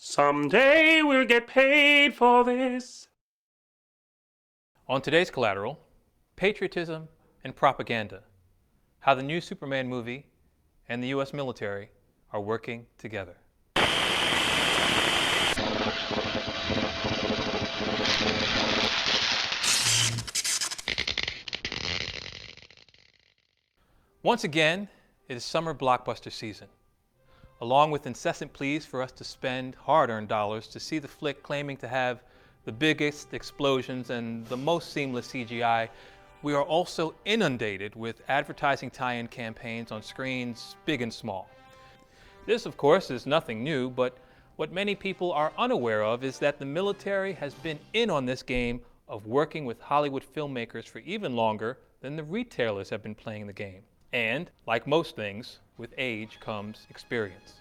Someday we'll get paid for this. On today's Collateral, patriotism and propaganda, how the new Superman movie and the U.S. military are working together. Once again, it is summer blockbuster season. Along with incessant pleas for us to spend hard-earned dollars to see the flick claiming to have the biggest explosions and the most seamless CGI, we are also inundated with advertising tie-in campaigns on screens big and small. This, of course, is nothing new, but what many people are unaware of is that the military has been in on this game of working with Hollywood filmmakers for even longer than the retailers have been playing the game. And, like most things, with age comes experience.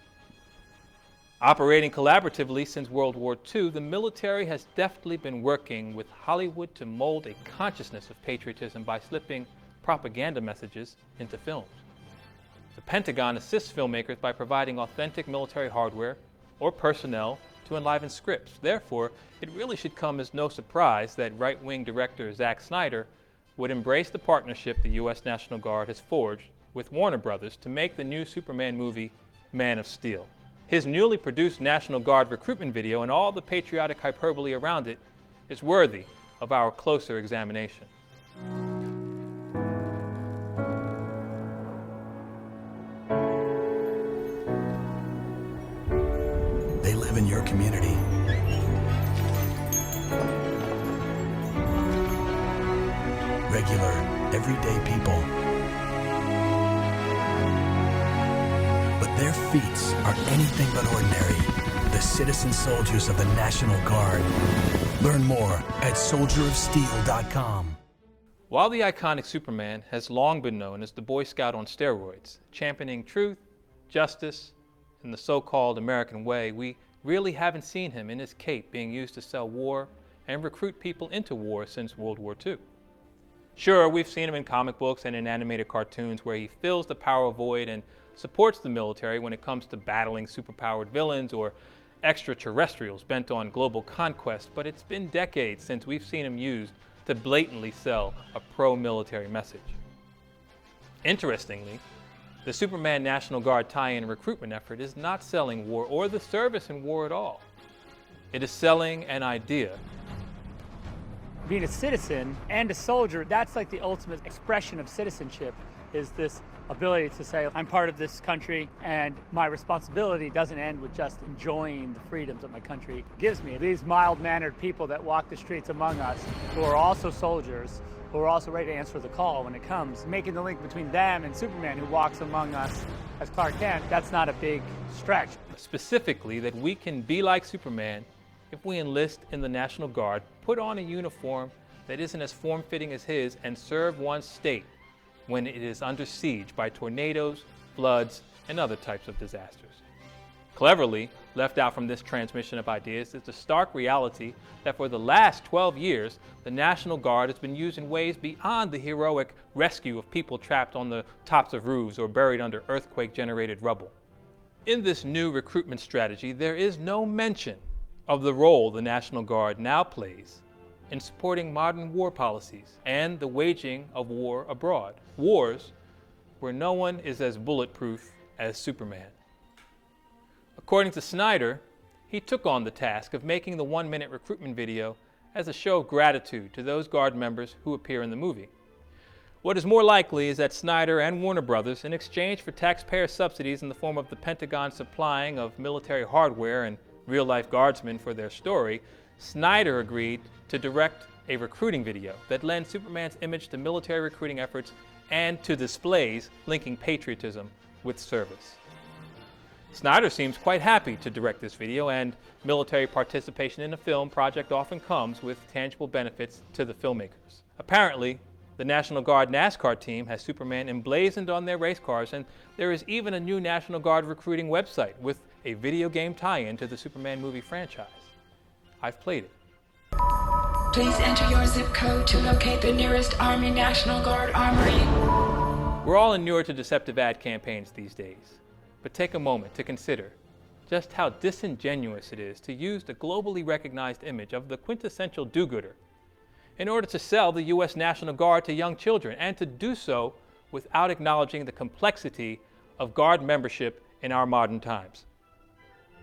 Operating collaboratively since World War II, the military has deftly been working with Hollywood to mold a consciousness of patriotism by slipping propaganda messages into films. The Pentagon assists filmmakers by providing authentic military hardware or personnel to enliven scripts. Therefore, it really should come as no surprise that right-wing director Zack Snyder would embrace the partnership the U.S. National Guard has forged with Warner Brothers to make the new Superman movie, Man of Steel. His newly produced National Guard recruitment video and all the patriotic hyperbole around it is worthy of our closer examination. They live in your community. Regular, everyday people. But their feats are anything but ordinary. The citizen soldiers of the National Guard. Learn more at soldierofsteel.com. While the iconic Superman has long been known as the Boy Scout on steroids, championing truth, justice, and the so-called American way, we really haven't seen him in his cape being used to sell war and recruit people into war since World War II. Sure, we've seen him in comic books and in animated cartoons where he fills the power void and supports the military when it comes to battling superpowered villains or extraterrestrials bent on global conquest, but it's been decades since we've seen him used to blatantly sell a pro-military message. Interestingly, the Superman National Guard tie-in recruitment effort is not selling war or the service in war at all. It is selling an idea. Being a citizen and a soldier, that's like the ultimate expression of citizenship, is this ability to say, I'm part of this country and my responsibility doesn't end with just enjoying the freedoms that my country gives me. These mild-mannered people that walk the streets among us, who are also soldiers, who are also ready to answer the call when it comes, making the link between them and Superman, who walks among us as Clark Kent, that's not a big stretch. Specifically, that we can be like Superman if we enlist in the National Guard, put on a uniform that isn't as form-fitting as his, and serve one's state when it is under siege by tornadoes, floods, and other types of disasters. Cleverly left out from this transmission of ideas is the stark reality that for the last 12 years, the National Guard has been used in ways beyond the heroic rescue of people trapped on the tops of roofs or buried under earthquake-generated rubble. In this new recruitment strategy, there is no mention of the role the National Guard now plays in supporting modern war policies and the waging of war abroad. Wars where no one is as bulletproof as Superman. According to Snyder, he took on the task of making the 1-minute recruitment video as a show of gratitude to those Guard members who appear in the movie. What is more likely is that Snyder and Warner Brothers, in exchange for taxpayer subsidies in the form of the Pentagon supplying of military hardware and real-life guardsmen for their story, Snyder agreed to direct a recruiting video that lends Superman's image to military recruiting efforts and to displays linking patriotism with service. Snyder seems quite happy to direct this video, and military participation in a film project often comes with tangible benefits to the filmmakers. Apparently, the National Guard NASCAR team has Superman emblazoned on their race cars, and there is even a new National Guard recruiting website with a video game tie-in to the Superman movie franchise. I've played it. Please enter your zip code to locate the nearest Army National Guard armory. We're all inured to deceptive ad campaigns these days, but take a moment to consider just how disingenuous it is to use the globally recognized image of the quintessential do-gooder in order to sell the U.S. National Guard to young children, and to do so without acknowledging the complexity of Guard membership in our modern times.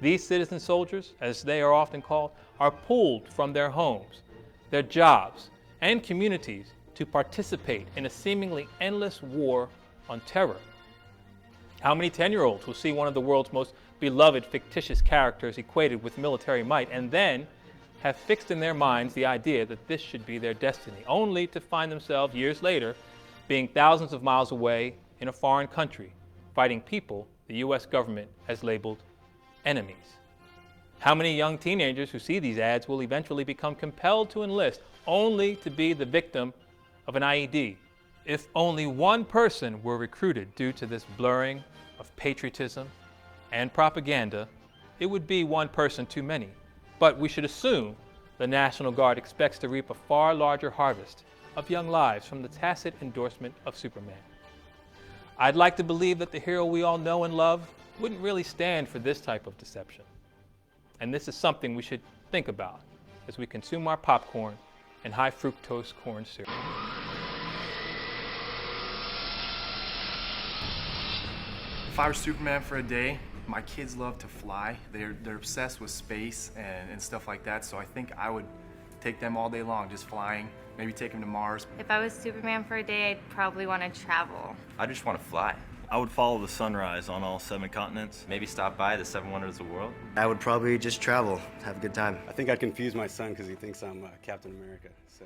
These citizen soldiers, as they are often called, are pulled from their homes, their jobs, and communities to participate in a seemingly endless war on terror. How many 10-year-olds will see one of the world's most beloved fictitious characters equated with military might and then have fixed in their minds the idea that this should be their destiny, only to find themselves years later being thousands of miles away in a foreign country, fighting people the U.S. government has labeled enemies? How many young teenagers who see these ads will eventually become compelled to enlist only to be the victim of an IED? If only one person were recruited due to this blurring of patriotism and propaganda, it would be one person too many. But we should assume the National Guard expects to reap a far larger harvest of young lives from the tacit endorsement of Superman. I'd like to believe that the hero we all know and love wouldn't really stand for this type of deception. And this is something we should think about as we consume our popcorn and high fructose corn syrup. If I were Superman for a day, my kids love to fly. They're obsessed with space and stuff like that, so I think I would take them all day long, just flying, maybe take them to Mars. If I was Superman for a day, I'd probably want to travel. I just want to fly. I would follow the sunrise on all 7 continents. Maybe stop by the 7 wonders of the world. I would probably just travel, have a good time. I think I'd confuse my son because he thinks I'm Captain America. So.